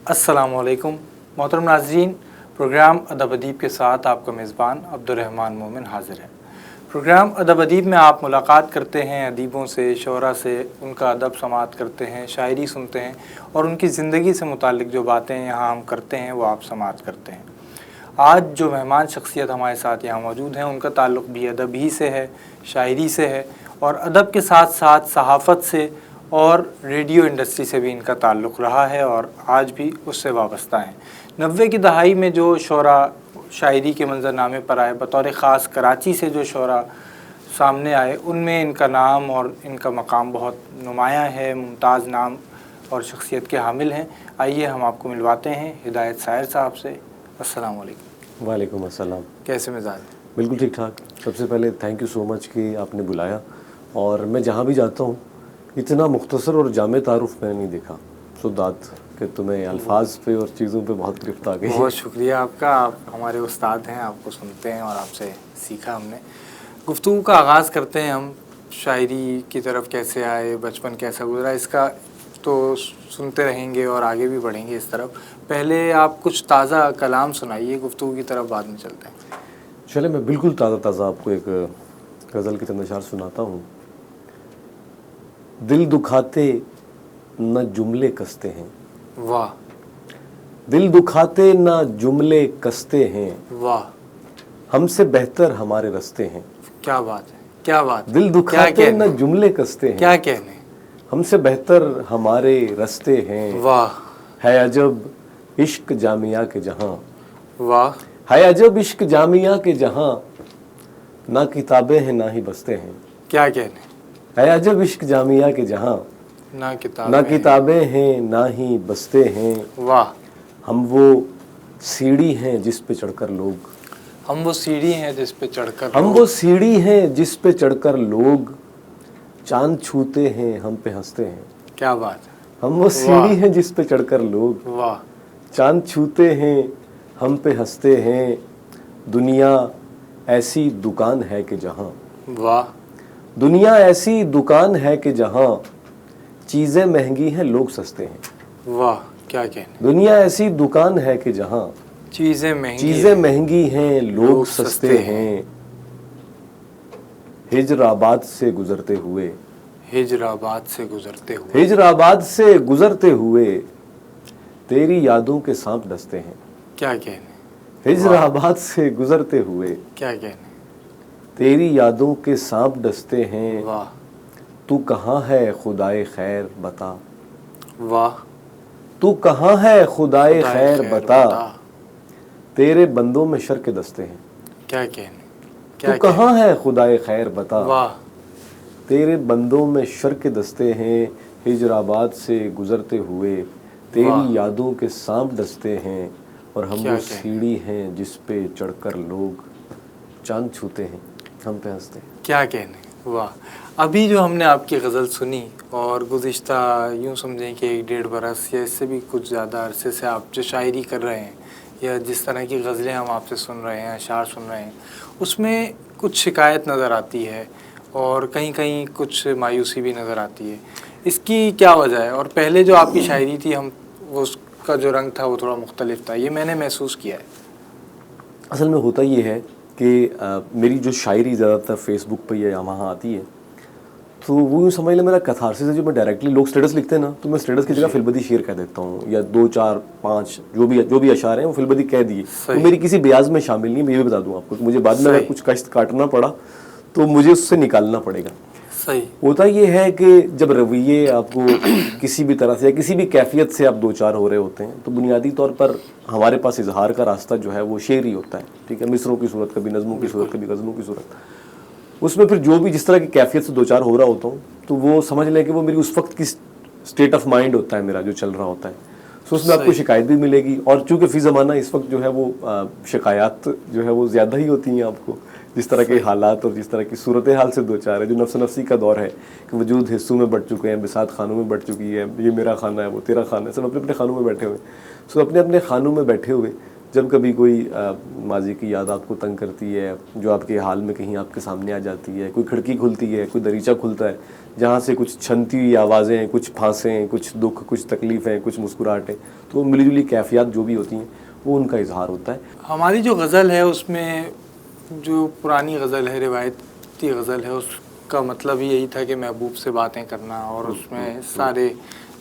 السلام علیکم محترم ناظرین، پروگرام ادب ادیب کے ساتھ آپ کا میزبان عبدالرحمن مومن حاضر ہے۔ پروگرام ادب ادیب میں آپ ملاقات کرتے ہیں ادیبوں سے، شعراء سے، ان کا ادب سماعت کرتے ہیں، شاعری سنتے ہیں اور ان کی زندگی سے متعلق جو باتیں یہاں ہم کرتے ہیں وہ آپ سماعت کرتے ہیں۔ آج جو مہمان شخصیت ہمارے ساتھ یہاں موجود ہیں ان کا تعلق بھی ادب ہی سے ہے، شاعری سے ہے اور ادب کے ساتھ ساتھ صحافت سے اور ریڈیو انڈسٹری سے بھی ان کا تعلق رہا ہے اور آج بھی اس سے وابستہ ہیں۔ 90 کی دہائی میں جو شعراء شاعری کے منظرنامے پر آئے، بطور خاص کراچی سے جو شعراء سامنے آئے، ان میں ان کا نام اور ان کا مقام بہت نمایاں ہے، ممتاز نام اور شخصیت کے حامل ہیں۔ آئیے ہم آپ کو ملواتے ہیں ہدایت سائر صاحب سے۔ السلام علیکم۔ وعلیکم السلام۔ کیسے مزاج؟ بالکل ٹھیک ٹھاک۔ سب سے پہلے تھینک یو سو مچ کہ آپ نے بلایا، اور میں جہاں بھی جاتا ہوں اتنا مختصر اور جامع تعارف میں نے نہیں دیکھا، سو دات کہ تمہیں الفاظ پہ اور چیزوں پہ بہت گرفت آ گئی۔ بہت شکریہ آپ کا، آپ ہمارے استاد ہیں، آپ کو سنتے ہیں اور آپ سے سیکھا ہم نے۔ گفتگو کا آغاز کرتے ہیں ہم، شاعری کی طرف کیسے آئے، بچپن کیسا گزرا، اس کا تو سنتے رہیں گے اور آگے بھی بڑھیں گے اس طرف۔ پہلے آپ کچھ تازہ کلام سنائیے، گفتگو کی طرف بعد میں چلتے ہیں۔ چلے میں بالکل تازہ آپ کو ایک غزل کے چند اشعار سناتا ہوں۔ دل دکھاتے نہ جملے کستے ہیں، واہ، دل دکھاتے نہ جملے کستے ہیں، واہ، ہم سے بہتر ہمارے رستے ہیں۔ کیا بات ہے، کیا بات ہے، دل دکھاتے نہ جملے کستے ہیں، کیا کہنے، ہم سے بہتر ہمارے رستے ہیں۔ واہ، ہے عجب عشق جامعہ کے جہاں، واہ، ہے عجب عشق جامعہ کے جہاں، نہ کتابیں ہیں نہ ہی بستے ہیں۔ کیا کہنے، ہے عجب عشق جامعہ کے جہاں، نہ نہ کتابیں ہیں نہ ہی بستے ہیں۔ واہ، ہم وہ سیڑھی ہیں جس پہ چڑھ کر لوگ، ہم وہ سیڑھی ہیں جس پہ چڑھ کر ہم وہ سیڑھی ہیں جس پہ چڑھ کر لوگ چاند چھوتے ہیں ہم پہ ہنستے ہیں۔ کیا بات ہے، ہم وہ سیڑھی ہیں جس پہ چڑھ کر لوگ واہ، چاند چھوتے ہیں ہم پہ ہنستے ہیں۔ دنیا ایسی دکان ہے کہ جہاں، واہ، دنیا ایسی دکان ہے کہ جہاں چیزیں مہنگی ہیں لوگ سستے ہیں۔ واہ، کیا کہنے، دنیا ایسی دکان ہے کہ جہاں چیزیں مہنگی ہیں لوگ سستے ہیں۔ ہجر آباد سے گزرتے ہوئے، ہجر آباد سے گزرتے ہوئے، ہجر آباد سے گزرتے ہوئے تیری یادوں کے سانپ ڈستے ہیں۔ کیا کہنے، ہجر آباد سے گزرتے ہوئے کیا کہنے، تیری یادوں کے سانپ ڈستے ہیں۔ واہ، تو کہاں ہے خدائے خیر بتا، واہ، تو کہاں ہے خدائے خیر بتا، تیرے بندوں میں شر کے دستے ہیں۔ کیا کہنے، تو کہاں ہے خدائے خیر بتا، واہ، تیرے بندوں میں شر کے دستے ہیں۔ ہجر آباد سے گزرتے ہوئے تیری یادوں کے سانپ ڈستے ہیں، اور ہم وہ سیڑھی ہیں جس پہ چڑھ کر لوگ چاند چھوتے ہیں ہم پہ ہنستے ہیں۔ کیا کہنے، واہ۔ ابھی جو ہم نے آپ کی غزل سنی اور گزشتہ یوں سمجھیں کہ 1.5 برس یا اس سے بھی کچھ زیادہ عرصے سے آپ جو شاعری کر رہے ہیں یا جس طرح کی غزلیں ہم آپ سے سن رہے ہیں، اشعار سن رہے ہیں، اس میں کچھ شکایت نظر آتی ہے اور کہیں کہیں کچھ مایوسی بھی نظر آتی ہے۔ اس کی کیا وجہ ہے؟ اور پہلے جو آپ کی شاعری تھی اس کا جو رنگ تھا وہ تھوڑا مختلف تھا، یہ میں نے محسوس کیا ہے۔ اصل میں ہوتا یہ ہے کہ میری جو شاعری زیادہ تر فیس بک پہ یا وہاں آتی ہے، تو وہ یوں سمجھ لیں میرا کتھارسس ہے۔ جو میں ڈائریکٹلی لوگ اسٹیٹس لکھتے ہیں نا، تو میں اسٹیٹس کی جگہ فلبدی شعر کہہ دیتا ہوں، یا 2 4 5 جو بھی اشعار ہیں وہ فلبدی کہہ دیے۔ وہ میری کسی بیاض میں شامل نہیں، میں یہ بھی بتا دوں آپ کو کہ مجھے بعد میں اگر کچھ کشت کاٹنا پڑا تو مجھے اس سے نکالنا پڑے گا۔ صحیح ہوتا یہ ہے کہ جب رویے آپ کو کسی بھی طرح سے یا کسی بھی کیفیت سے آپ 2 4 ہو رہے ہوتے ہیں، تو بنیادی طور پر ہمارے پاس اظہار کا راستہ جو ہے وہ شعر ہی ہوتا ہے، ٹھیک ہے، مصروں کی صورت، کبھی نظموں کی صورت، کبھی غزلوں کی صورت۔ اس میں پھر جو بھی جس طرح کی کیفیت سے 2 4 ہو رہا ہوتا ہوں، تو وہ سمجھ لیں کہ وہ میری اس وقت کی اسٹیٹ آف مائنڈ ہوتا ہے میرا جو چل رہا ہوتا ہے۔ سو اس میں آپ کو شکایت بھی ملے گی، اور چونکہ فی زمانہ اس وقت جو ہے وہ شکایات جو ہے وہ زیادہ ہی ہوتی ہیں آپ کو، جس طرح کے حالات اور جس طرح کی صورتحال سے 2 4 ہے، جو نفس نفسی کا دور ہے کہ وجود حصوں میں بٹ چکے ہیں، بساط خانوں میں بٹ چکی ہے، یہ میرا خانہ ہے وہ تیرا خانہ ہے، سب اپنے اپنے خانوں میں بیٹھے ہوئے۔ سو اپنے اپنے خانوں میں بیٹھے ہوئے جب کبھی کوئی ماضی کی یاد آپ کو تنگ کرتی ہے، جو آپ کے حال میں کہیں آپ کے سامنے آ جاتی ہے، کوئی کھڑکی کھلتی ہے، کوئی دریچہ کھلتا ہے جہاں سے کچھ چھنتی ہوئی آوازیں، کچھ پھانسیں، کچھ دکھ، کچھ تکلیفیں، کچھ مسکراہٹیں، تو وہ ملی جلی کیفیات جو بھی ہوتی ہیں وہ ان کا اظہار ہوتا ہے. ہماری جو غزل ہے اس میں جو پرانی غزل ہے، روایتی غزل ہے، اس کا مطلب ہی یہی تھا کہ محبوب سے باتیں کرنا، اور اس میں سارے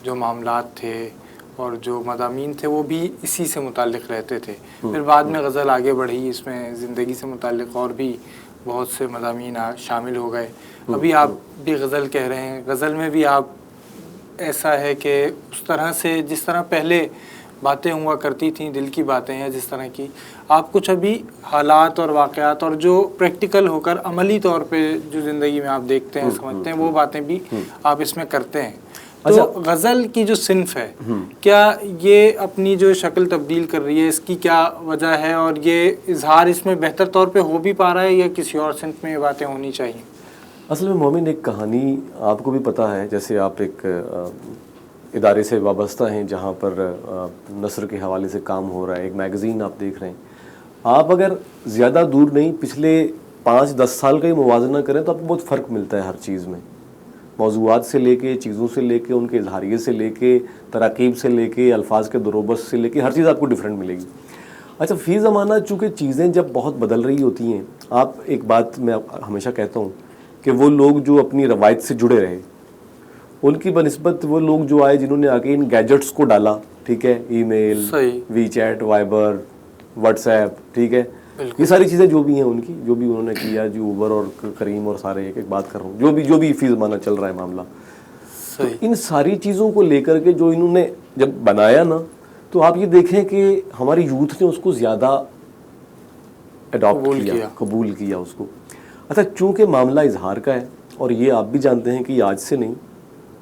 جو معاملات تھے اور جو مضامین تھے وہ بھی اسی سے متعلق رہتے تھے. پھر بعد میں غزل آگے بڑھی، اس میں زندگی سے متعلق اور بھی بہت سے مضامین شامل ہو گئے. ابھی آپ بھی غزل کہہ رہے ہیں، غزل میں بھی آپ ایسا ہے کہ اس طرح سے جس طرح پہلے باتیں ہوا کرتی تھیں، دل کی باتیں ہیں جس طرح کی، آپ کچھ ابھی حالات اور واقعات اور جو پریکٹیکل ہو کر عملی طور پہ جو زندگی میں آپ دیکھتے ہیں، سمجھتے ہیں، وہ باتیں بھی آپ اس میں کرتے ہیں. تو غزل کی جو صنف ہے، کیا یہ اپنی جو شکل تبدیل کر رہی ہے، اس کی کیا وجہ ہے، اور یہ اظہار اس میں بہتر طور پہ ہو بھی پا رہا ہے یا کسی اور صنف میں یہ باتیں ہونی چاہیے؟ اصل میں مومن ایک کہانی آپ کو بھی پتہ ہے، جیسے آپ ایک ادارے سے وابستہ ہیں جہاں پر نثر کے حوالے سے کام ہو رہا ہے، ایک میگزین آپ دیکھ رہے ہیں. آپ اگر زیادہ دور نہیں، پچھلے 5-10 سال کا ہی موازنہ کریں تو آپ کو بہت فرق ملتا ہے ہر چیز میں، موضوعات سے لے کے، چیزوں سے لے کے، ان کے اظہاریے سے لے کے، تراکیب سے لے کے، الفاظ کے دروبست سے لے کے، ہر چیز آپ کو ڈیفرنٹ ملے گی. اچھا، فی زمانہ چونکہ چیزیں جب بہت بدل رہی ہوتی ہیں، آپ ایک بات میں ہمیشہ کہتا ہوں کہ وہ لوگ جو اپنی روایت سے جڑے رہے، ان کی بنسبت وہ لوگ جو آئے جنہوں نے آ کے ان گیجٹس کو ڈالا، ٹھیک ہے، ای میل، وی چیٹ، وائبر، واٹس ایپ، ٹھیک ہے، یہ ساری چیزیں جو بھی ہیں ان کی، جو بھی انہوں نے کیا، جو اوبر اور کریم اور سارے، ایک بات کر رہا ہوں، جو بھی فی زمانہ چل رہا ہے معاملہ، تو ان ساری چیزوں کو لے کر کے جو انہوں نے جب بنایا نا، تو آپ یہ دیکھیں کہ ہماری یوتھ نے اس کو زیادہ اڈاپٹ کیا، قبول کیا اس کو. اچھا، چونکہ معاملہ اظہار کا ہے، اور یہ آپ بھی جانتے ہیں کہ یہ آج سے نہیں،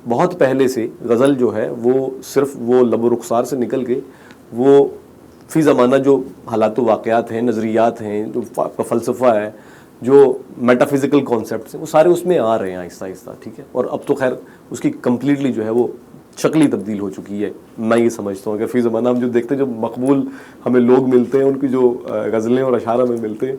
بہت پہلے سے غزل جو ہے وہ صرف وہ لب و رخسار سے نکل کے وہ فی زمانہ جو حالات و واقعات ہیں، نظریات ہیں، جو فلسفہ ہے، جو میٹافزیکل کانسیپٹس ہیں، وہ سارے اس میں آ رہے ہیں آہستہ آہستہ، ٹھیک ہے. اور اب تو خیر اس کی کمپلیٹلی جو ہے وہ شکل ہی تبدیل ہو چکی ہے. میں یہ سمجھتا ہوں کہ فی زمانہ ہم جو دیکھتے ہیں، جو مقبول ہمیں لوگ ملتے ہیں، ان کی جو غزلیں اور اشعار ہمیں ملتے ہیں،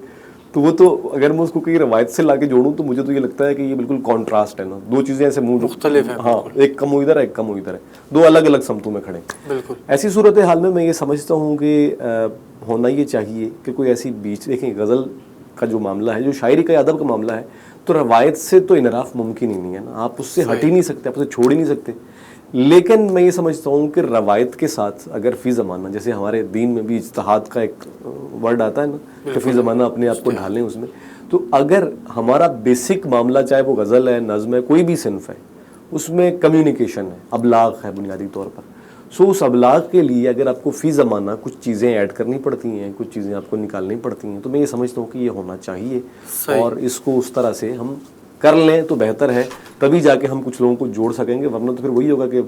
تو وہ تو اگر میں اس کو کئی روایت سے لا کے جوڑوں تو مجھے تو یہ لگتا ہے کہ یہ بالکل کانٹراسٹ ہے نا، دو چیزیں ایسے منہ مختلف ہیں. ہاں، ایک کم ادھر ہے، ایک کم ادھر ہے، دو الگ الگ سمتوں میں کھڑے. بالکل ایسی صورتحال میں یہ سمجھتا ہوں کہ ہونا یہ چاہیے کہ کوئی ایسی بیچ، دیکھیں غزل کا جو معاملہ ہے، جو شاعری کا ادب کا معاملہ ہے، تو روایت سے تو انحراف ممکن ہی نہیں ہے نا، آپ اس سے ہٹ ہی نہیں سکتے، آپ اسے چھوڑ ہی نہیں سکتے. لیکن میں یہ سمجھتا ہوں کہ روایت کے ساتھ اگر فی زمانہ، جیسے ہمارے دین میں بھی اجتہاد کا ایک ورڈ آتا ہے نا کہ فی زمانہ اپنے آپ کو ڈھالیں اس میں، تو اگر ہمارا بیسک معاملہ چاہے وہ غزل ہے، نظم ہے، کوئی بھی صنف ہے، اس میں کمیونیکیشن ہے، ابلاغ ہے بنیادی طور پر. سو اس ابلاغ کے لیے اگر آپ کو فی زمانہ کچھ چیزیں ایڈ کرنی پڑتی ہیں، کچھ چیزیں آپ کو نکالنی پڑتی ہیں، تو میں یہ سمجھتا ہوں کہ یہ ہونا چاہیے، اور اس کو اس طرح سے ہم کر لیں تو بہتر ہے، تبھی جا کے ہم کچھ لوگوں کو جوڑ سکیں گے، ورنہ تو پھر وہی ہوگا کہ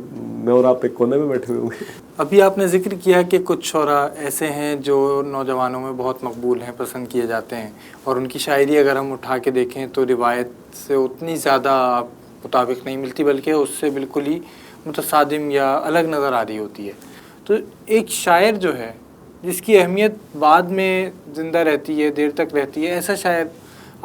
میں اور آپ ایک کونے میں بیٹھے ہوئے ہوں گے. ابھی آپ نے ذکر کیا کہ کچھ شعراء ایسے ہیں جو نوجوانوں میں بہت مقبول ہیں، پسند کیے جاتے ہیں، اور ان کی شاعری اگر ہم اٹھا کے دیکھیں تو روایت سے اتنی زیادہ مطابق نہیں ملتی، بلکہ اس سے بالکل ہی متصادم یا الگ نظر آ رہی ہوتی ہے. تو ایک شاعر جو ہے جس کی اہمیت بعد میں زندہ رہتی ہے، دیر تک رہتی ہے، ایسا شاعر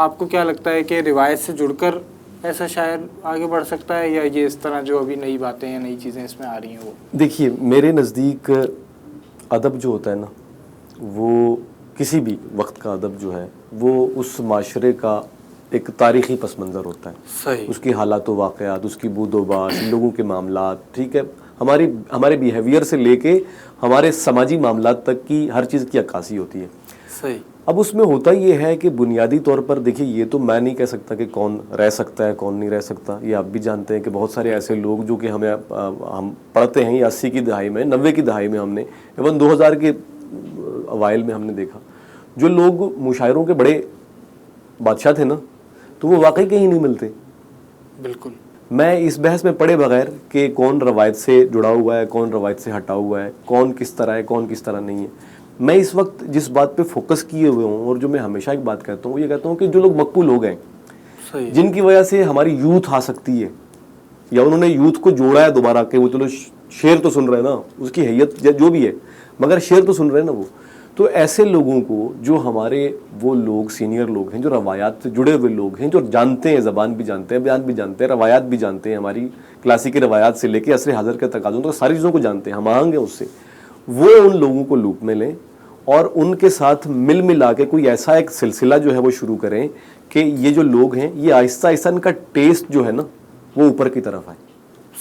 آپ کو کیا لگتا ہے کہ روایت سے جڑ کر ایسا شاعر آگے بڑھ سکتا ہے، یا یہ اس طرح جو ابھی نئی باتیں ہیں، نئی چیزیں اس میں آ رہی ہیں وہ؟ دیکھیے، میرے نزدیک ادب جو ہوتا ہے نا، وہ کسی بھی وقت کا ادب جو ہے وہ اس معاشرے کا ایک تاریخی پس منظر ہوتا ہے. صحیح. اس کی حالات و واقعات، اس کی بود و باش، لوگوں کے معاملات، ٹھیک ہے، ہمارے بیہیویئر سے لے کے ہمارے سماجی معاملات تک کی ہر چیز کی عکاسی ہوتی ہے. صحیح. اب اس میں ہوتا یہ ہے کہ بنیادی طور پر دیکھیے، یہ تو میں نہیں کہہ سکتا کہ کون رہ سکتا ہے کون نہیں رہ سکتا. یہ آپ بھی جانتے ہیں کہ بہت سارے ایسے لوگ جو کہ ہم پڑھتے ہیں 80 کی دہائی میں، 90 کی دہائی میں، ہم نے ایون 2000 کے اوائل میں ہم نے دیکھا، جو لوگ مشاعروں کے بڑے بادشاہ تھے نا، تو وہ واقعی کہیں نہیں ملتے. بالکل. میں اس بحث میں پڑھے بغیر کہ کون روایت سے جڑا ہوا ہے، کون روایت سے ہٹا ہوا ہے، کون کس طرح ہے، کون کس طرح نہیں ہے، میں اس وقت جس بات پہ فوکس کیے ہوئے ہوں، اور جو میں ہمیشہ ایک بات کہتا ہوں، وہ یہ کہتا ہوں کہ جو لوگ مقبول ہو گئے، جن کی وجہ سے ہماری یوتھ آ سکتی ہے، یا انہوں نے یوتھ کو جوڑا ہے دوبارہ کہ وہ چلو شعر تو سن رہے ہیں نا، اس کی حیت جو بھی ہے، مگر شعر تو سن رہے ہیں نا وہ، تو ایسے لوگوں کو جو ہمارے وہ لوگ سینئر لوگ ہیں جو روایات سے جڑے ہوئے لوگ ہیں جو جانتے ہیں زبان بھی جانتے ہیں بیان بھی جانتے ہیں روایات بھی جانتے ہیں ہماری کلاسیکی روایات سے لے کے عصر حاضر کے تقاضوں تک ساری چیزوں کو جانتے ہیں ہم آہنگ ہیں اس سے وہ ان لوگوں کو لوپ میں لیں اور ان کے ساتھ مل ملا کے کوئی ایسا ایک سلسلہ جو ہے وہ شروع کریں کہ یہ جو لوگ ہیں یہ آہستہ آہستہ ان کا ٹیسٹ جو ہے نا وہ اوپر کی طرف آئے.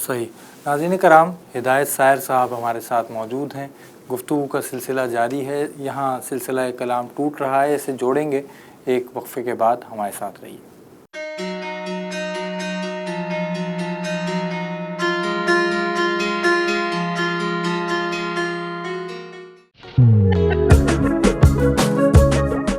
صحیح. ناظرین کرام ہدایت سائر صاحب ہمارے ساتھ موجود ہیں. گفتگو کا سلسلہ جاری ہے. یہاں سلسلہ کلام ٹوٹ رہا ہے اسے جوڑیں گے ایک وقفے کے بعد. ہمارے ساتھ رہیے.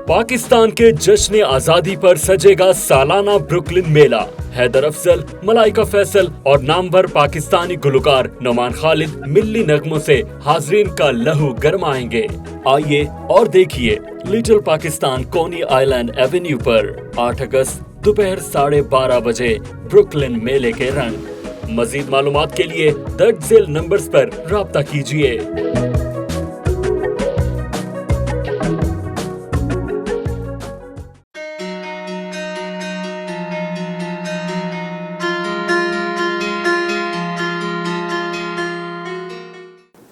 پاکستان کے جشن آزادی پر سجے گا سالانہ بروکلن میلہ. حیدر افضل، ملائکہ فیصل اور نامور پاکستانی گلوکار نعمان خالد ملی نغموں سے حاضرین کا لہو گرمائیں گے. آئیے اور دیکھیے لٹل پاکستان کونی آئی لینڈ ایونیو پر 8 اگست دوپہر 12:30 بجے بروکلن میلے کے رنگ. مزید معلومات کے لیے درج ذیل نمبرز پر رابطہ کیجیے.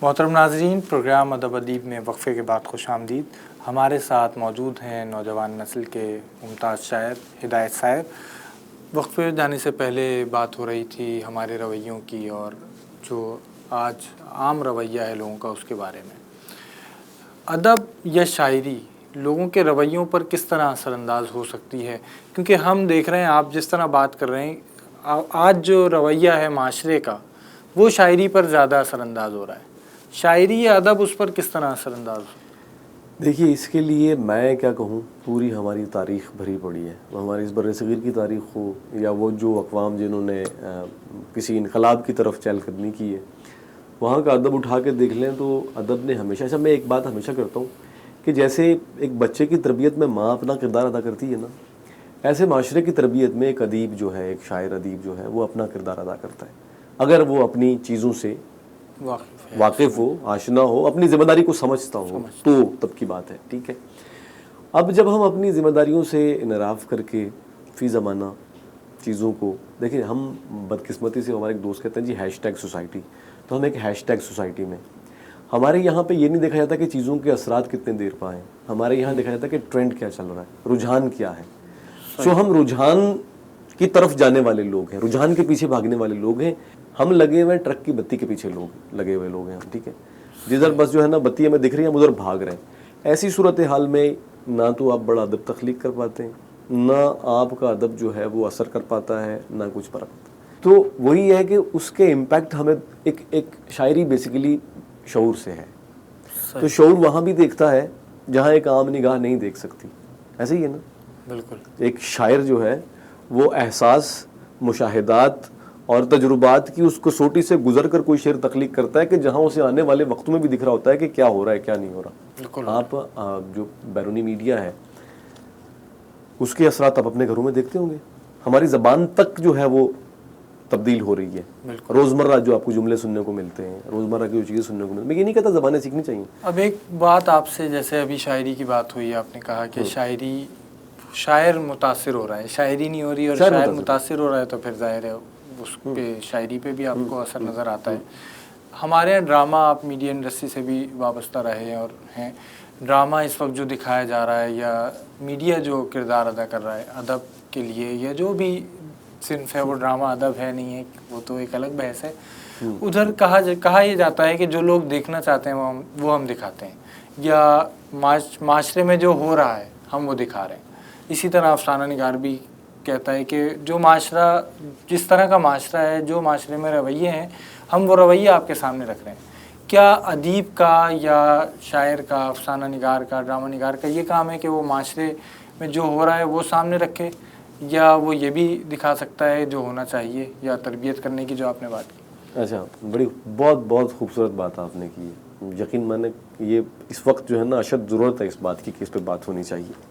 محترم ناظرین، پروگرام ادب ادیب میں وقفے کے بعد خوش آمدید. ہمارے ساتھ موجود ہیں نوجوان نسل کے ممتاز شاعر ہدایت سائر. وقفے جانے سے پہلے بات ہو رہی تھی ہمارے رویوں کی اور جو آج عام رویہ ہے لوگوں کا اس کے بارے میں. ادب یا شاعری لوگوں کے رویوں پر کس طرح اثر انداز ہو سکتی ہے؟ کیونکہ ہم دیکھ رہے ہیں آپ جس طرح بات کر رہے ہیں آج جو رویہ ہے معاشرے کا وہ شاعری پر زیادہ اثر انداز ہو رہا ہے. شاعری یا ادب اس پر کس طرح اثر انداز ہو؟ دیکھیے اس کے لیے میں کیا کہوں، پوری ہماری تاریخ بھری پڑی ہے. ہماری اس بر صغیر کی تاریخ ہو یا وہ جو اقوام جنہوں نے کسی انقلاب کی طرف چہل قدمی کی ہے وہاں کا ادب اٹھا کے دیکھ لیں تو ادب نے ہمیشہ اچھا میں ایک بات ہمیشہ کرتا ہوں کہ جیسے ایک بچے کی تربیت میں ماں اپنا کردار ادا کرتی ہے نا، ایسے معاشرے کی تربیت میں ایک ادیب جو ہے، ایک شاعر ادیب جو ہے وہ اپنا کردار ادا کرتا ہے اگر وہ اپنی چیزوں سے واقف ہو، آشنا ہو، اپنی ذمہ داری کو سمجھتا ہو تو تب کی بات ہے. ٹھیک ہے، اب جب ہم اپنی ذمہ داریوں سے انحراف کر کے فی زمانہ چیزوں کو دیکھیں، ہم بدقسمتی سے ہمارے ایک دوست کہتے ہیں جی #سوسائٹی، تو ہم ایک #سوسائٹی میں ہمارے یہاں پہ یہ نہیں دیکھا جاتا کہ چیزوں کے اثرات کتنے دیر پہ ہیں. ہمارے یہاں دیکھا جاتا ہے کہ ٹرینڈ کیا چل رہا ہے، رجحان کیا ہے. سو ہم رجحان کی طرف جانے والے لوگ ہیں، رجحان کے پیچھے بھاگنے والے لوگ ہیں. ہم لگے ہوئے ٹرک کی بتی کے پیچھے لگے ہوئے لوگ ہیں ہم. ٹھیک ہے، جدھر بس جو ہے نا بتی ہمیں دکھ رہی ہے ہم ادھر بھاگ رہے ہیں. ایسی صورتحال میں نہ تو آپ بڑا ادب تخلیق کر پاتے ہیں، نہ آپ کا ادب جو ہے وہ اثر کر پاتا ہے، نہ کچھ فرق پاتا. تو وہی ہے کہ اس کے امپیکٹ ہمیں ایک شاعری بیسیکلی شعور سے ہے. تو شعور وہاں بھی دیکھتا ہے جہاں ایک عام نگاہ نہیں دیکھ سکتی. ایسے ہی ہے نا، بالکل. ایک شاعر جو ہے وہ احساس، مشاہدات اور تجربات کی اس کسوٹی سے گزر کر کوئی شعر تخلیق کرتا ہے کہ جہاں اسے آنے والے وقتوں میں بھی دکھ رہا ہوتا ہے کہ کیا ہو رہا ہے کیا نہیں ہو رہا. بالکل. آپ جو بیرونی میڈیا ہے اس کے اثرات آپ اپنے گھروں میں دیکھتے ہوں گے. ہماری زبان تک جو ہے وہ تبدیل ہو رہی ہے. روزمرہ جو آپ کو جملے سننے کو ملتے ہیں، روزمرہ کی جو چیزیں سننے کو ملتی ہیں، میں یہ نہیں کہتا زبانیں سیکھنی چاہیے. اب ایک بات آپ سے، جیسے ابھی شاعری کی بات ہوئی، آپ نے کہا کہ شاعر متاثر ہو رہا ہے، شاعری نہیں ہو رہی اور شاعر متاثر ہو رہا ہے تو پھر ظاہر ہے اس پہ شاعری پہ بھی آپ کو اثر نظر آتا ہے. ہمارے یہاں ڈرامہ، آپ میڈیا انڈسٹری سے بھی وابستہ رہے ہیں اور ہیں، ڈرامہ اس وقت جو دکھایا جا رہا ہے یا میڈیا جو کردار ادا کر رہا ہے ادب کے لیے یا جو بھی صنف ہے وہ ڈرامہ ادب ہے نہیں ہے وہ تو ایک الگ بحث ہے. ادھر کہا یہ جاتا ہے کہ جو لوگ دیکھنا چاہتے ہیں وہ ہم دکھاتے ہیں، یا معاشرے میں جو ہو رہا ہے ہم وہ دکھا رہے ہیں. اسی طرح افسانہ نگار بھی کہتا ہے کہ جو معاشرہ، جس طرح کا معاشرہ ہے، جو معاشرے میں رویے ہیں ہم وہ رویے آپ کے سامنے رکھ رہے ہیں. کیا ادیب کا یا شاعر کا، افسانہ نگار کا، ڈرامہ نگار کا یہ کام ہے کہ وہ معاشرے میں جو ہو رہا ہے وہ سامنے رکھے، یا وہ یہ بھی دکھا سکتا ہے جو ہونا چاہیے یا تربیت کرنے کی جو آپ نے بات کی؟ اچھا، بہت خوبصورت بات آپ نے کی ہے. یقین مانے یہ اس وقت جو ہے نا اشد ضرورت ہے اس بات کی کہ اس پہ بات ہونی چاہیے.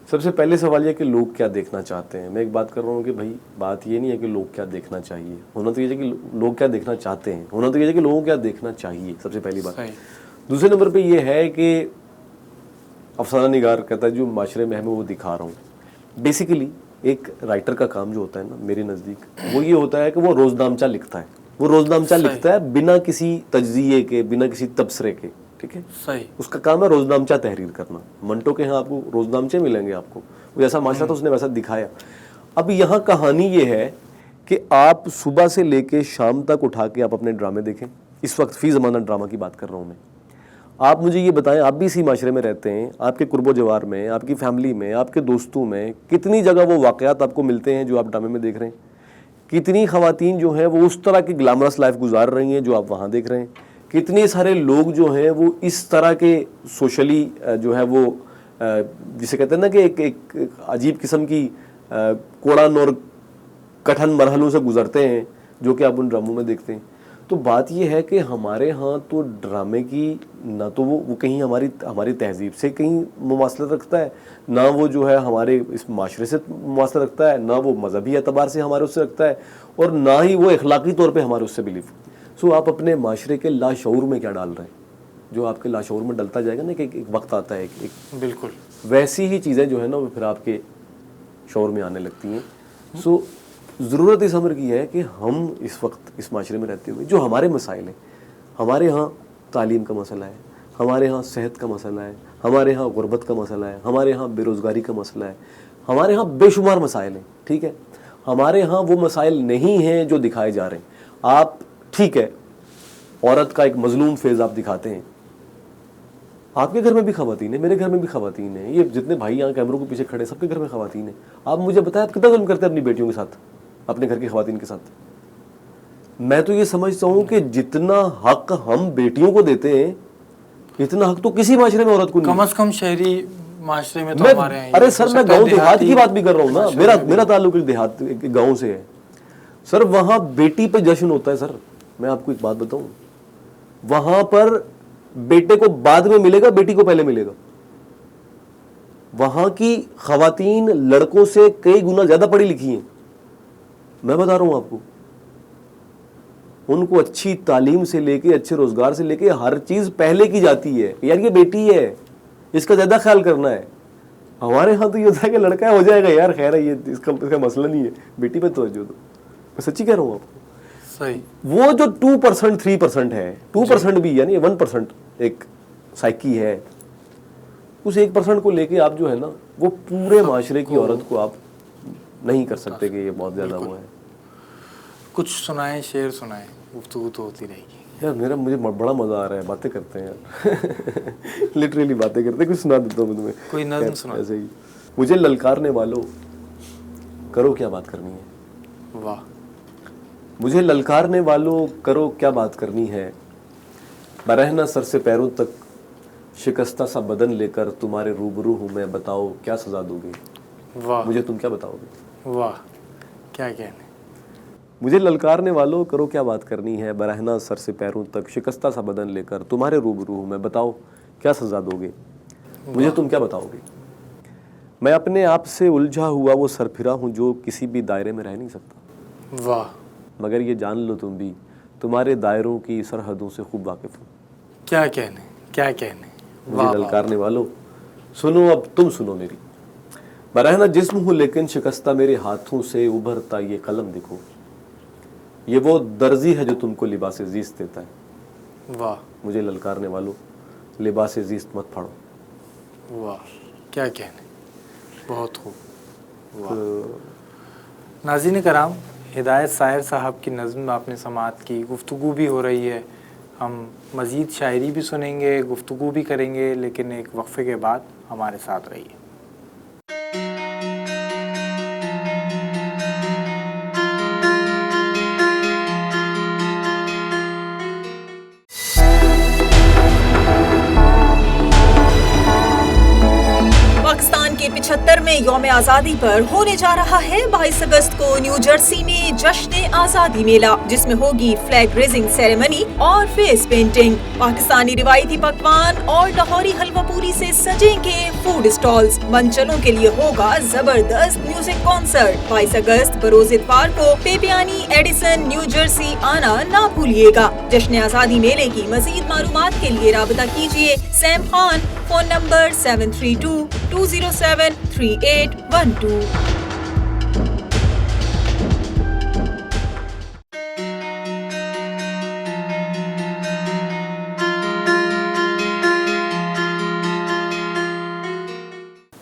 سب سے پہلے سوال یہ کہ لوگ کیا دیکھنا چاہتے ہیں. میں ایک بات کر رہا ہوں کہ بھائی بات یہ نہیں ہے کہ لوگ کیا دیکھنا چاہیے، ہونا تو یہ ہے کہ لوگ کیا دیکھنا چاہتے ہیں، ہونا تو یہ ہے کہ لوگوں کیا دیکھنا چاہیے. سب سے پہلی بات. دوسرے نمبر پہ یہ ہے کہ افسانہ نگار کہتا ہے جو معاشرے میں ہے میں وہ دکھا رہا ہوں. بیسیکلی ایک رائٹر کا کام جو ہوتا ہے نا میرے نزدیک وہ یہ ہوتا ہے کہ وہ روزنامچہ لکھتا ہے. وہ روزنامچہ لکھتا ہے بنا کسی تجزیے کے, بنا کسی تبصرے کے. ٹھیک ہے, صحیح. اس کا کام ہے روزنامچہ تحریر کرنا. منٹو کے ہاں آپ کو روزنامچے ملیں گے, آپ کو وہ جیسا معاشرہ تھا اس نے ویسا دکھایا. اب یہاں کہانی یہ ہے کہ آپ صبح سے لے کے شام تک اٹھا کے آپ اپنے ڈرامے دیکھیں. اس وقت فی زمانہ ڈرامہ کی بات کر رہا ہوں میں. آپ مجھے یہ بتائیں, آپ بھی اسی معاشرے میں رہتے ہیں, آپ کے قرب و جوار میں, آپ کی فیملی میں, آپ کے دوستوں میں کتنی جگہ وہ واقعات آپ کو ملتے ہیں جو آپ ڈرامے میں دیکھ رہے ہیں. کتنی خواتین جو ہیں وہ اس طرح کی گلیمرس لائف گزار رہی ہیں جو آپ وہاں دیکھ رہے ہیں. کتنے سارے لوگ جو ہیں وہ اس طرح کے سوشلی جو ہے وہ جسے کہتے ہیں نا کہ ایک عجیب قسم کی کوڑن اور کٹھن مرحلوں سے گزرتے ہیں جو کہ آپ ان ڈراموں میں دیکھتے ہیں. تو بات یہ ہے کہ ہمارے ہاں تو ڈرامے کی نہ تو وہ کہیں ہماری تہذیب سے کہیں مماثلت رکھتا ہے, نہ وہ جو ہے ہمارے اس معاشرے سے مماثلت رکھتا ہے, نہ وہ مذہبی اعتبار سے ہمارے اس سے رکھتا ہے, اور نہ ہی وہ اخلاقی طور پہ ہمارے اس سے بلیف. سو آپ اپنے معاشرے کے لاشعور میں کیا ڈال رہے ہیں, جو آپ کے لاشعور میں ڈلتا جائے گا نا کہ ایک وقت آتا ہے بالکل ویسی ہی چیزیں جو ہے نا وہ پھر آپ کے شعور میں آنے لگتی ہیں. سو ضرورت اس امر کی ہے کہ ہم اس وقت اس معاشرے میں رہتے ہوئے جو ہمارے مسائل ہیں, ہمارے ہاں تعلیم کا مسئلہ ہے, ہمارے ہاں صحت کا مسئلہ ہے, ہمارے ہاں غربت کا مسئلہ ہے, ہمارے ہاں بے روزگاری کا مسئلہ ہے, ہمارے ہاں بے شمار مسائل ہیں. ٹھیک ہے, ہمارے ہاں وہ مسائل نہیں ہیں جو دکھائے جا رہے ہیں. آپ ٹھیک ہے عورت کا ایک مظلوم فیض آپ دکھاتے ہیں, آپ کے گھر میں بھی خواتین ہیں, میرے گھر میں بھی خواتین ہیں, یہ جتنے بھائی یہاں کیمروں کے پیچھے کھڑے سب کے گھر میں خواتین ہیں. آپ مجھے بتائیں آپ کتنا ظلم کرتے ہیں اپنی بیٹیوں کے ساتھ, اپنے گھر کی خواتین کے ساتھ. میں تو یہ سمجھتا ہوں کہ جتنا حق ہم بیٹیوں کو دیتے ہیں اتنا حق تو کسی معاشرے میں عورت کو نہیں. کم از کم شہری معاشرے میں تو ہمارے ہیں. ارے سر میں گاؤں دیہات کی بات بھی کر رہا ہوں نا, میرا تعلق ایک دیہات گاؤں سے ہے سر. وہاں بیٹی پہ جشن ہوتا ہے سر. میں آپ کو ایک بات بتاؤں, وہاں پر بیٹے کو بعد میں ملے گا, بیٹی کو پہلے ملے گا. وہاں کی خواتین لڑکوں سے کئی گنا زیادہ پڑھی لکھی ہیں, میں بتا رہا ہوں آپ کو. ان کو اچھی تعلیم سے لے کے اچھے روزگار سے لے کے ہر چیز پہلے کی جاتی ہے. یار یہ بیٹی ہے, اس کا زیادہ خیال کرنا ہے. ہمارے ہاں تو یہ ہوتا ہے کہ لڑکا ہو جائے گا یار, خیر ہے, یہ اس کا مسئلہ نہیں ہے, بیٹی پہ توجہ دو. میں سچی کہہ رہا ہوں آپ کو. وہ جو 2% 3% ہے, 2% بھی یعنی 1% ایک سائیکی ہے, اس 1% کو لے کے آپ جو ہے نا وہ پورے معاشرے کی عورت کو آپ نہیں کر سکتے کہ یہ بہت زیادہ ہوا ہے. کچھ سنائیں, شعر سنائیں, گفتگو تو ہوتی رہے گی. یار مجھے بڑا مزہ آ رہا ہے, باتیں کرتے ہیں یار, لٹریلی باتیں کرتے ہیں. کچھ سنا دیتا ہوں تمہیں, کوئی نظم سنا. ایسے ہی, مجھے للکارنے والوں کرو کیا بات کرنی ہے. واہ. مجھے للکارنے والوں کرو کیا بات کرنی ہے, برہنہ سر سے پیروں تک شکستہ سا بدن لے کر تمہارے روبرو ہوں میں, بتاؤ کیا سزا دو گے. واہ. مجھے تم کیا بتاؤ گے. واہ, کیا کہنے. مجھے للکارنے والوں کرو کیا بات کرنی ہے, برہنہ سر سے پیروں تک شکستہ سا بدن لے کر تمہارے روبرو ہوں میں, بتاؤ کیا سزا دو گے. مجھے تم کیا بتاؤ گے. میں اپنے آپ سے الجھا ہوا وہ سر پھرا ہوں جو کسی بھی دائرے میں رہ نہیں سکتا. واہ. مگر یہ جان لو تم بھی تمہارے دائروں کی سرحدوں سے خوب واقف ہوں. کیا کہنے, کیا کہنے. مجھے للکارنے والوں سنو اب تم سنو میری, برہنہ جسم ہوں لیکن شکستہ میرے ہاتھوں سے ابھرتا یہ قلم دیکھو, یہ وہ درزی ہے جو تم کو لباس زیست دیتا ہے. واہ. مجھے للکارنے والوں لباس زیست مت پھاڑو. واہ, کیا کہنے, بہت خوب. واہ. ناظرین کرام, ہدایت ساحر صاحب کی نظم آپ نے سماعت کی, گفتگو بھی ہو رہی ہے. ہم مزید شاعری بھی سنیں گے, گفتگو بھی کریں گے, لیکن ایک وقفے کے بعد ہمارے ساتھ رہیے. پاکستان کے 75ویں یوم آزادی پر ہونے جا رہا ہے 22 اگست کو نیو جرسی میں جشن آزادی میلہ, جس میں ہوگی فلیگ ریزنگ سیریمنی اور فیس پینٹنگ. پاکستانی روایتی پکوان اور لاہوری حلوہ پوری سے سجیں گے فوڈ اسٹالز. منچلوں کے لیے ہوگا زبردست میوزک کانسرٹ. 22 اگست بروز اتوار کو پیپیانی ایڈیسن نیو جرسی آنا نہ بھولیے گا. جشن آزادی میلے کی مزید معلومات کے لیے رابطہ کیجیے سیم خان فون نمبر 7322073812.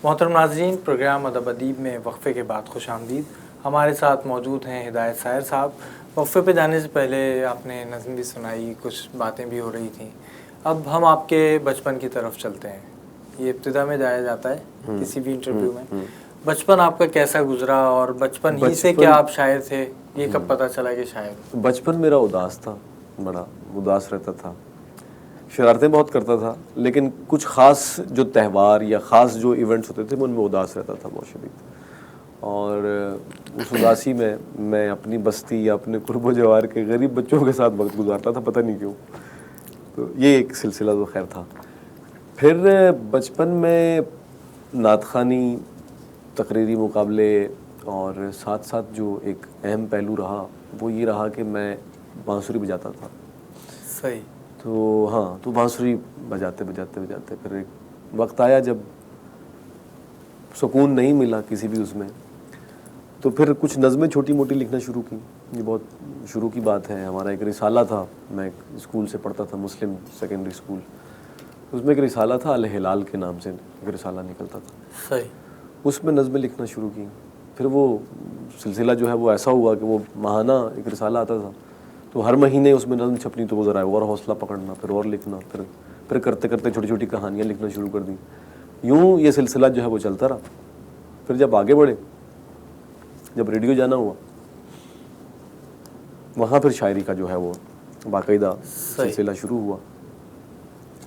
محترم ناظرین، پروگرام ادب ادیب میں وقفے کے بعد خوش آمدید. ہمارے ساتھ موجود ہیں ہدایت سائر صاحب. وقفے پہ جانے سے پہلے آپ نے نظم بھی سنائی، کچھ باتیں بھی ہو رہی تھیں. اب ہم آپ کے بچپن کی طرف چلتے ہیں. یہ ابتدا میں جایا جاتا ہے کسی بھی انٹرویو میں. بچپن آپ کا کیسا گزرا اور بچپن ہی سے کیا آپ شاعر تھے؟ یہ کب پتہ چلا کہ شاعر؟ بچپن میرا اداس تھا، بڑا اداس رہتا تھا، شرارتیں بہت کرتا تھا، لیکن کچھ خاص جو تہوار یا خاص جو ایونٹس ہوتے تھے ان میں اداس رہتا تھا بہت شدید. اور اس اداسی میں میں اپنی بستی یا اپنے قرب و جوار کے غریب بچوں کے ساتھ وقت گزارتا تھا، پتہ نہیں کیوں. تو یہ ایک سلسلہ تو خیر تھا. پھر بچپن میں نعت خوانی، تقریری مقابلے، اور ساتھ ساتھ جو ایک اہم پہلو رہا وہ یہ رہا کہ میں بانسری بجاتا تھا. صحیح. تو ہاں، تو بانسری بجاتے پھر ایک وقت آیا جب سکون نہیں ملا کسی بھی اس میں، تو پھر کچھ نظمیں چھوٹی موٹی لکھنا شروع کی. یہ بہت شروع کی بات ہے. ہمارا ایک رسالہ تھا، میں ایک اسکول سے پڑھتا تھا، مسلم سیکنڈری اسکول. اس میں ایک رسالہ تھا، الہلال کے نام سے ایک رسالہ نکلتا تھا. صحیح. اس میں نظمیں لکھنا شروع کی. پھر وہ سلسلہ جو ہے وہ ایسا ہوا کہ وہ ماہانہ ایک رسالہ آتا تھا، تو ہر مہینے اس میں نظم چھپنی، تو وہ ذرا اور حوصلہ پکڑنا، پھر اور لکھنا، پھر کرتے کرتے چھوٹی چھوٹی کہانیاں لکھنا شروع کر دیں. یوں یہ سلسلہ جو ہے وہ چلتا رہا. پھر جب آگے بڑھے، جب ریڈیو جانا ہوا، وہاں پھر شاعری کا جو ہے وہ باقاعدہ سلسلہ شروع ہوا.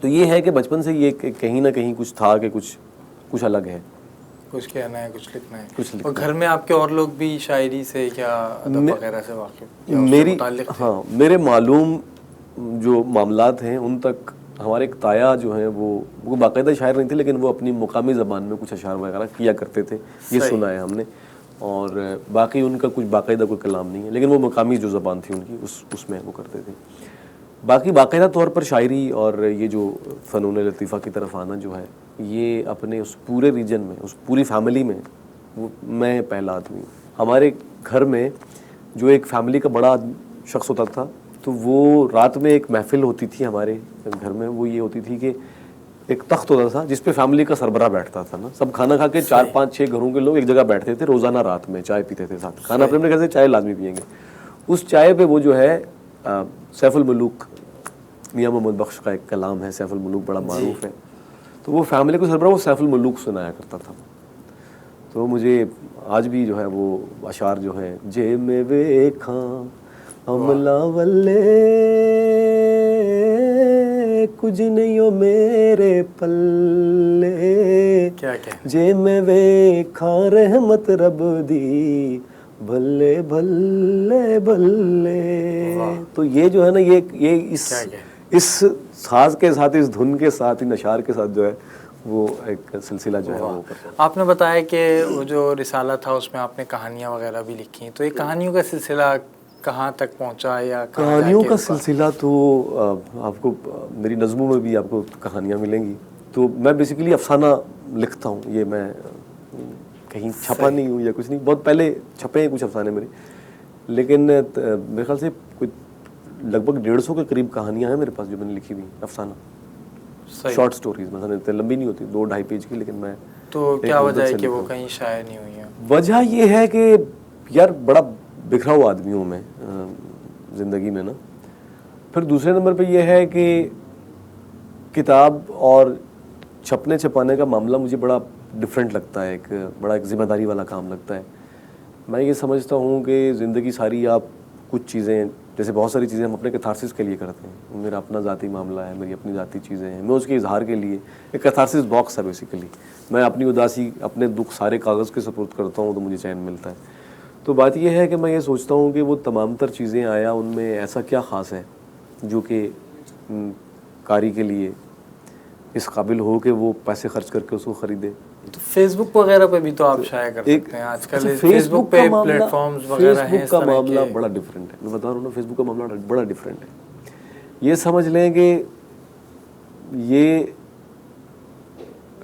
تو یہ ہے کہ بچپن سے یہ کہیں نہ کہیں کچھ تھا کہ کچھ الگ ہے، کچھ کہنا ہے، کچھ لکھنا ہے. اور گھر میں آپ کے اور لوگ بھی شاعری سے کیا ادب وغیرہ سے واقف؟ ہاں، میرے معلوم جو معاملات ہیں ان تک ہمارے ایک تایا جو ہیں وہ باقاعدہ شاعر نہیں تھے، لیکن وہ اپنی مقامی زبان میں کچھ اشعار وغیرہ کیا کرتے تھے. یہ سنا ہے ہم نے. اور باقی ان کا کچھ باقاعدہ کوئی کلام نہیں ہے، لیکن وہ مقامی جو زبان تھی ان کی اس میں وہ کرتے تھے. باقی باقاعدہ طور پر شاعری اور یہ جو فنون لطیفہ کی طرف آنا جو ہے، یہ اپنے اس پورے ریجن میں، اس پوری فیملی میں میں پہلا آدمی ہوں. ہمارے گھر میں جو ایک فیملی کا بڑا شخص ہوتا تھا، تو وہ رات میں ایک محفل ہوتی تھی ہمارے گھر میں. وہ یہ ہوتی تھی کہ ایک تخت ہوتا تھا جس پہ فیملی کا سربراہ بیٹھتا تھا نا. سب کھانا کھا کے 4 5 6 گھروں کے لوگ ایک جگہ بیٹھتے تھے روزانہ، رات میں چائے پیتے تھے ساتھ. کھانا اپنے گھر سے چائے لازمی پئیں گے. اس چائے پہ وہ جو ہے سیف الملوک میاں محمد بخش کا ایک کلام ہے، سیف الملوک بڑا معروف ہے. تو وہ فیملی کو سربراہ وہ سیف الملوک سنایا کرتا تھا. تو مجھے آج بھی جو ہے وہ اشعار جو ہیں، جے میں ویکھاں عملہ ولے کچھ نہیں ہو میرے پلے، جے میں ویکھاں رحمت رب دی بھلے بھلے بھلے. تو یہ جو ہے نا، یہ اس ساز کے ساتھ، اس دھن کے ساتھ، ان اشعار کے ساتھ جو ہے وہ ایک سلسلہ جو ہے وہ. آپ نے بتایا کہ وہ جو رسالہ تھا اس میں آپ نے کہانیاں وغیرہ بھی لکھی، تو یہ کہانیوں کا سلسلہ کہاں تک پہنچا؟ یا کہانیوں کا سلسلہ تو آپ کو میری نظموں میں بھی آپ کو کہانیاں ملیں گی. تو میں بیسیکلی افسانہ لکھتا ہوں. یہ میں کہیں چھپا نہیں ہوں یا کچھ نہیں. بہت پہلے چھپے ہیں کچھ افسانے میرے، لیکن میرے خیال سے کوئی لگ بھگ 150 کے قریب کہانیاں ہیں میرے پاس جو میں نے لکھی ہوئی افسانہ، شارٹ سٹوریز. مثلا اتنے لمبی نہیں ہوتی، 2-2.5 پیج کی، لیکن میں. تو کیا وجہ ہے کہ وہ کہیں شائع نہیں ہوئی ہیں؟ وجہ یہ ہے کہ یار بڑا بکھرا ہوا آدمی ہوں میں زندگی میں نا. پھر دوسرے نمبر پہ یہ ہے کہ کتاب اور چھپنے چھپانے کا معاملہ مجھے بڑا ڈفرینٹ لگتا ہے، ایک بڑا ایک ذمہ داری والا کام لگتا ہے. میں یہ سمجھتا ہوں کہ زندگی ساری آپ کچھ چیزیں، جیسے بہت ساری چیزیں ہم اپنے کیتھارسس کے لیے کرتے ہیں. میرا اپنا ذاتی معاملہ ہے، میری اپنی ذاتی چیزیں ہیں، میں اس کے اظہار کے لیے ایک کیتھارسس باکس ہے بیسیکلی. میں اپنی اداسی، اپنے دکھ سارے کاغذ کے سپرد کرتا ہوں تو مجھے چین ملتا ہے. تو بات یہ ہے کہ میں یہ سوچتا ہوں کہ وہ تمام تر چیزیں آیا ان میں ایسا کیا خاص ہے جو کہ قاری کے لیے اس قابل ہو کہ وہ پیسے خرچ کر کے اس کو خریدے. تو فیس بک وغیرہ پہ بھی تو آپ شائع کر سکتے ہیں آج کل. فیس بک پہ پلیٹ فارمز وغیرہ ہیں. فیس بک کا معاملہ بڑا ڈفرینٹ ہے. میں بتا رہا ہوں نا، فیس بک کا معاملہ بڑا ڈفرینٹ ہے. یہ سمجھ لیں کہ یہ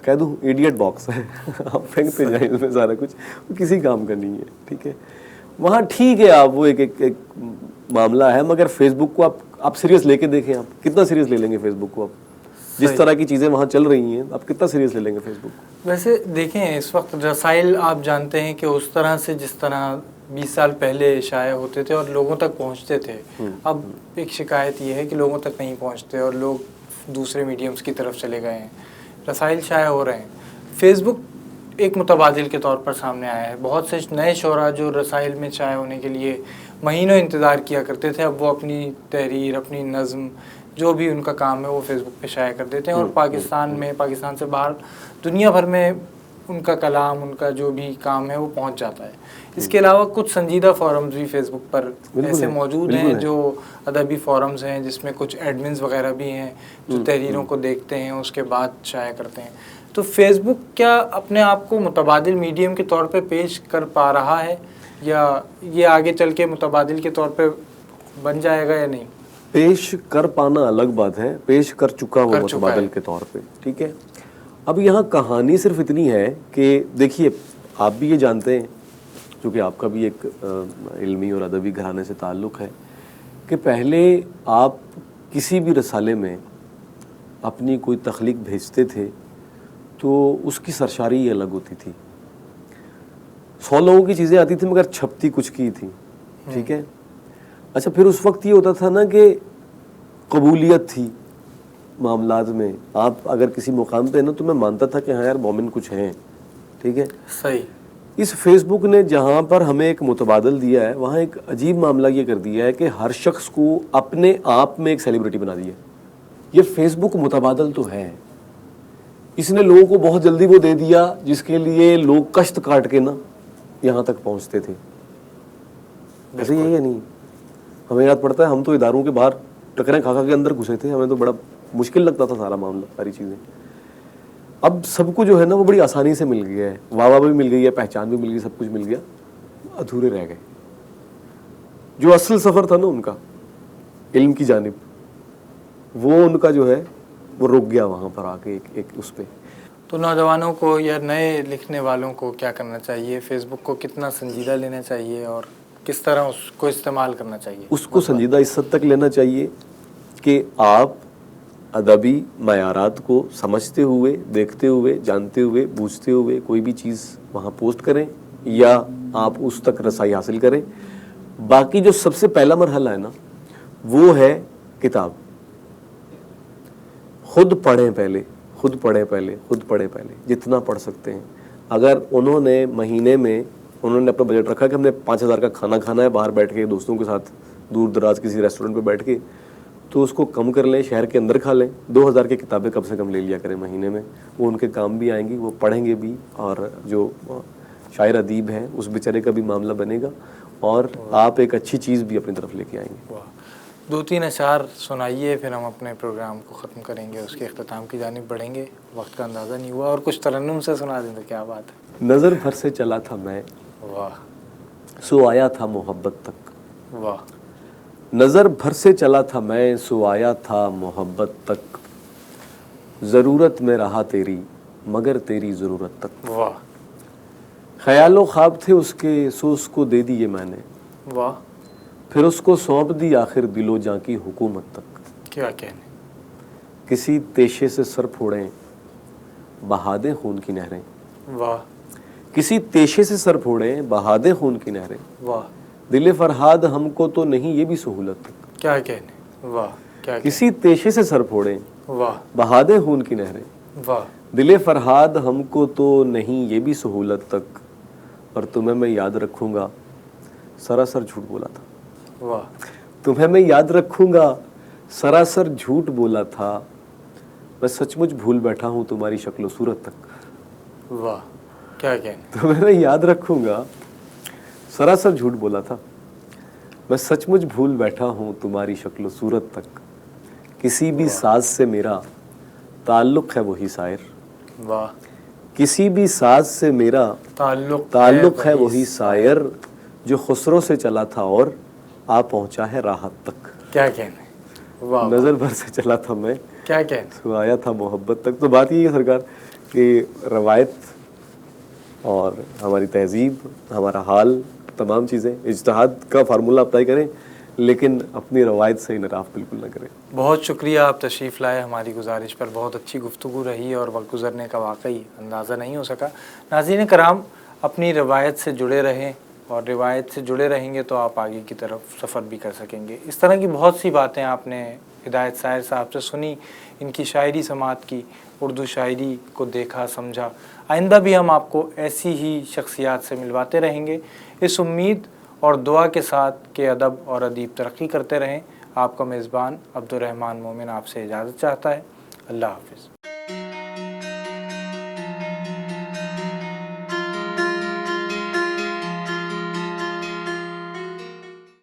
کہہ دوں ایڈیٹ باکس ہے آپ پھینکتے جائیں اس میں سارا کچھ, وہ کسی کام کا نہیں ہے, ٹھیک ہے. وہاں ٹھیک ہے آپ وہ ایک معاملہ ہے, مگر فیس بک کو آپ سیریس لے کے دیکھیں, آپ کتنا سیریس لے لیں گے فیس بک کو, آپ جس طرح کی چیزیں وہاں چل رہی ہیں آپ کتنا سیریس لے لیں گے فیس بک کو. ویسے دیکھیں اس وقت رسائل آپ جانتے ہیں کہ اس طرح سے جس طرح 20 سال پہلے شائع ہوتے تھے اور لوگوں تک پہنچتے تھے, اب ایک شکایت یہ ہے کہ لوگوں تک نہیں پہنچتے اور لوگ دوسرے میڈیمز کی طرف چلے گئے ہیں, رسائل شائع ہو رہے ہیں. فیس بک ایک متبادل کے طور پر سامنے آیا ہے. بہت سے نئے شعراء جو رسائل میں شائع ہونے کے لیے مہینوں انتظار کیا کرتے تھے, اب وہ اپنی تحریر, اپنی نظم, جو بھی ان کا کام ہے وہ فیس بک پہ شائع کر دیتے ہیں, اور پاکستان سے باہر دنیا بھر میں ان کا کلام, ان کا جو بھی کام ہے وہ پہنچ جاتا ہے. اس کے علاوہ کچھ سنجیدہ فورمز بھی فیس بک پر ایسے موجود ہیں جو ادبی فورمز ہیں, جس میں کچھ ایڈمنز وغیرہ بھی ہیں جو تحریروں کو دیکھتے ہیں اس کے بعد شائع کرتے ہیں. تو فیس بک کیا اپنے آپ کو متبادل میڈیم کے طور پہ پیش کر پا رہا ہے, یا یہ آگے چل کے متبادل کے طور پہ بن جائے گا یا نہیں؟ پیش کر پانا الگ بات ہے, پیش کر چکا وہ متبادل کے طور پہ, ٹھیک ہے. اب یہاں کہانی صرف اتنی ہے کہ دیکھیے آپ بھی یہ جانتے ہیں, چونکہ آپ کا بھی ایک علمی اور ادبی گھرانے سے تعلق ہے, کہ پہلے آپ کسی بھی رسالے میں اپنی کوئی تخلیق بھیجتے تھے تو اس کی سرشاری ہی الگ ہوتی تھی. 100 لوگوں کی چیزیں آتی تھیں مگر چھپتی کچھ کی تھی, ٹھیک ہے. اچھا پھر اس وقت یہ ہوتا تھا نا کہ قبولیت تھی معاملات میں, آپ اگر کسی مقام پہ نا تو میں مانتا تھا کہ ہاں یار مومن کچھ ہیں, ٹھیک ہے, صحیح. اس فیس بک نے جہاں پر ہمیں ایک متبادل دیا ہے, وہاں ایک عجیب معاملہ یہ کر دیا ہے کہ ہر شخص کو اپنے آپ میں ایک سیلیبریٹی بنا دیا. یہ فیس بک متبادل تو ہے, اس نے لوگوں کو بہت جلدی وہ دے دیا جس کے لیے لوگ کشت کاٹ کے نا یہاں تک پہنچتے تھے. ایسے ہی ہے یا نہیں؟ ہمیں یاد پڑتا ہے ہم تو اداروں کے باہر ٹکریں کھا کے اندر گھسے تھے, ہمیں تو بڑا مشکل لگتا تھا سارا معاملہ, ساری چیزیں. اب سب کو جو ہے نا وہ بڑی آسانی سے مل گیا ہے, واہ بھی مل گئی ہے, پہچان بھی مل گئی, سب کچھ مل گیا, ادھورے رہ گئے. جو اصل سفر تھا نا ان کا علم کی جانب, وہ ان کا جو ہے وہ رک گیا وہاں پر آ کے ایک اس پہ. تو نوجوانوں کو یا نئے لکھنے والوں کو کیا کرنا چاہیے؟ فیس بک کو کتنا سنجیدہ لینا چاہیے اور کس طرح اس کو استعمال کرنا چاہیے؟ اس کو سنجیدہ اس حد تک لینا چاہیے کہ آپ ادبی معیارات کو سمجھتے ہوئے, دیکھتے ہوئے, جانتے ہوئے, بوجھتے ہوئے کوئی بھی چیز وہاں پوسٹ کریں یا آپ اس تک رسائی حاصل کریں. باقی جو سب سے پہلا مرحلہ ہے نا وہ ہے کتاب. خود پڑھیں پہلے جتنا پڑھ سکتے ہیں. اگر انہوں نے مہینے میں انہوں نے اپنا بجٹ رکھا کہ ہم نے 5,000 کا کھانا کھانا ہے باہر بیٹھ کے دوستوں کے ساتھ دور دراز کسی ریسٹورنٹ پہ بیٹھ کے, تو اس کو کم کر لیں, شہر کے اندر کھا لیں. 2,000 کی کتابیں کم سے کم لے لیا کریں مہینے میں, وہ ان کے کام بھی آئیں گی, وہ پڑھیں گے بھی, اور جو شاعر ادیب ہیں اس بیچارے کا بھی معاملہ بنے گا, اور آپ ایک اچھی چیز بھی اپنی طرف لے کے آئیں گے. 2-3 اشعار سنائیے, پھر ہم اپنے پروگرام کو ختم کریں گے, اس کے اختتام کی جانب بڑھیں گے. وقت کا اندازہ نہیں ہوا, اور کچھ ترنم سے سنا دیں تو کیا بات ہے. نظر بھر سے چلا تھا میں, واہ, سو آیا تھا محبت تک. واہ. نظر بھر سے چلا تھا میں, سو آیا تھا محبت تک. ضرورت میں رہا تیری مگر تیری ضرورت تک. واہ. خیال و خواب تھے اس کے, سو اس کو دے دیے میں نے. واہ. پھر اس کو سونپ دی آخر دل و جاں کی حکومت تک. کیا کہنے. کسی تیشے سے سر پھوڑیں بہا دیں خون کی نہریں. واہ. کسی تیشے سے سر پھوڑیں بہا دیں خون کی نہریں. واہ. دل فرہاد ہم کو تو نہیں یہ بھی سہولت تک. کیا کہنے. واہ. کیا کسی تیشے سے سر پھوڑیں واہ بہا دیں خون کی نہریں. واہ. دل فرہاد ہم کو تو نہیں یہ بھی سہولت تک, اور تمہیں میں یاد رکھوں گا سراسر جھوٹ بولا تھا. واہ. تمہیں میں یاد رکھوں گا سراسر جھوٹ بولا تھا. میں سچ مچ بھول بیٹھا ہوں تمہاری شکل و صورت تک. واہ. کیا کہنے. تمہیں میں یاد رکھوں گا سراسر جھوٹ بولا تھا. میں سچ مچ بھول بیٹھا ہوں تمہاری شکل و صورت تک. کسی بھی ساز سے میرا تعلق ہے وہی شاعر. واہ. کسی بھی ساز سے میرا تعلق ہے وہی شاعر, جو خسرو سے چلا تھا اور آ پہنچا ہے راحت تک. کیا کہنے. واہ. نظر بھر سے چلا تھا میں, کیا کہنے. تو آیا تھا محبت تک. تو بات یہ ہے سرکار کہ روایت اور ہماری تہذیب، ہمارا حال، تمام چیزیں، اجتہاد کا فارمولہ آپ طے کریں لیکن اپنی روایت سے انحراف بالکل نہ کریں۔ بہت شکریہ، آپ تشریف لائے ہماری گزارش پر، بہت اچھی گفتگو رہی اور وقت گزرنے کا واقعی اندازہ نہیں ہو سکا۔ ناظرین کرام، اپنی روایت سے جڑے رہیں اور روایت سے جڑے رہیں گے تو آپ آگے کی طرف سفر بھی کر سکیں گے۔ اس طرح کی بہت سی باتیں آپ نے ہدایت ساحر صاحب سے سنی، ان کی شاعری سماعت کی، اردو شاعری کو دیکھا سمجھا۔ آئندہ بھی ہم آپ کو ایسی ہی شخصیات سے ملواتے رہیں گے، اس امید اور دعا کے ساتھ کہ ادب اور ادیب ترقی کرتے رہیں۔ آپ کا میزبان عبدالرحمن مومن آپ سے اجازت چاہتا ہے۔ اللہ حافظ۔